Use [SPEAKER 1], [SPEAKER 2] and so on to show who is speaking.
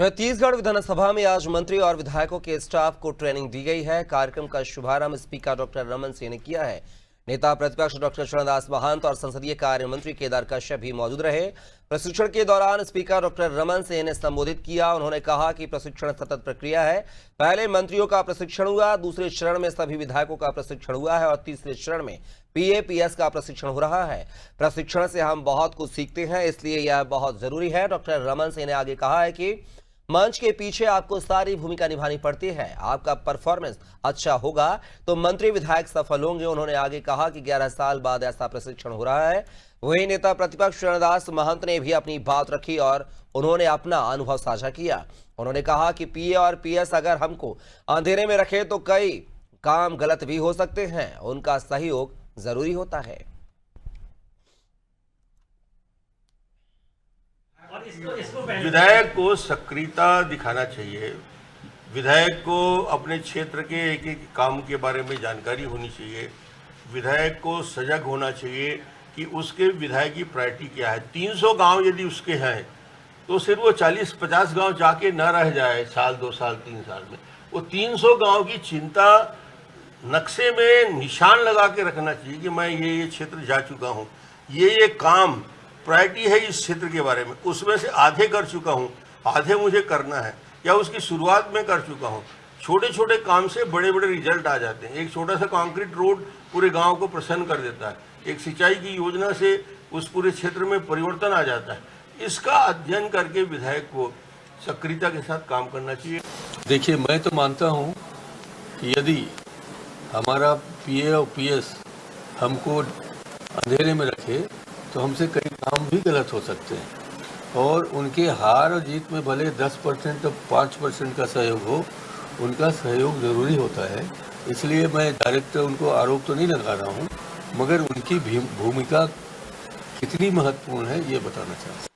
[SPEAKER 1] छत्तीसगढ़ विधानसभा में आज मंत्री और विधायकों के स्टाफ को ट्रेनिंग दी गई है। कार्यक्रम का शुभारंभ स्पीकर डॉक्टर रमन सिंह ने किया है। नेता प्रतिपक्ष डॉक्टर चरणदास महंत और संसदीय कार्य मंत्री केदार कश्यप भी मौजूद रहे। प्रशिक्षण के दौरान स्पीकर डॉक्टर रमन सिंह ने संबोधित किया। उन्होंने कहा कि प्रशिक्षण सतत प्रक्रिया है। पहले मंत्रियों का प्रशिक्षण हुआ, दूसरे चरण में सभी विधायकों का प्रशिक्षण हुआ है और तीसरे चरण में पीएपीएस का प्रशिक्षण हो रहा है। प्रशिक्षण से हम बहुत कुछ सीखते हैं, इसलिए यह बहुत जरूरी है। डॉक्टर रमन सिंह ने आगे कहा है कि मंच के पीछे आपको सारी भूमिका निभानी पड़ती है। आपका परफॉर्मेंस अच्छा होगा तो मंत्री विधायक सफल होंगे। उन्होंने आगे कहा कि 11 साल बाद ऐसा प्रशिक्षण हो रहा है। वहीं नेता प्रतिपक्ष चरणदास महंत ने भी अपनी बात रखी और उन्होंने अपना अनुभव साझा किया। उन्होंने कहा कि पीए और पीएस अगर हमको अंधेरे में रखे तो कई काम गलत भी हो सकते हैं। उनका सहयोग जरूरी होता है।
[SPEAKER 2] विधायक को सक्रियता दिखाना चाहिए। विधायक को अपने क्षेत्र के एक एक काम के बारे में जानकारी होनी चाहिए। विधायक को सजग होना चाहिए कि उसके विधायक की प्रायोरिटी क्या है। 300 गांव यदि उसके हैं तो सिर्फ वो 40-50 गांव जाके न रह जाए साल 2 साल 3 साल में। वो 300 गांव की चिंता नक्शे में निशान लगा के रखना चाहिए कि मैं ये क्षेत्र जा चुका हूँ, ये काम प्रायोरिटी है इस क्षेत्र के बारे में, उसमें से आधे कर चुका हूँ, आधे मुझे करना है या उसकी शुरुआत में कर चुका हूँ। छोटे छोटे काम से बड़े बड़े रिजल्ट आ जाते हैं। एक छोटा सा कंक्रीट रोड पूरे गांव को प्रसन्न कर देता है। एक सिंचाई की योजना से उस पूरे क्षेत्र में परिवर्तन आ जाता है। इसका अध्ययन करके विधायक को सक्रियता के साथ काम करना चाहिए।
[SPEAKER 3] देखिए, मैं तो मानता हूँ कि यदि हमारा पीए और पीएस हमको अंधेरे में रखे तो हमसे कई काम भी गलत हो सकते हैं और उनके हार और जीत में भले 10% और 5% का सहयोग हो, उनका सहयोग ज़रूरी होता है। इसलिए मैं डायरेक्ट उनको आरोप तो नहीं लगा रहा हूँ, मगर उनकी भूमिका कितनी महत्वपूर्ण है ये बताना चाहता हूँ।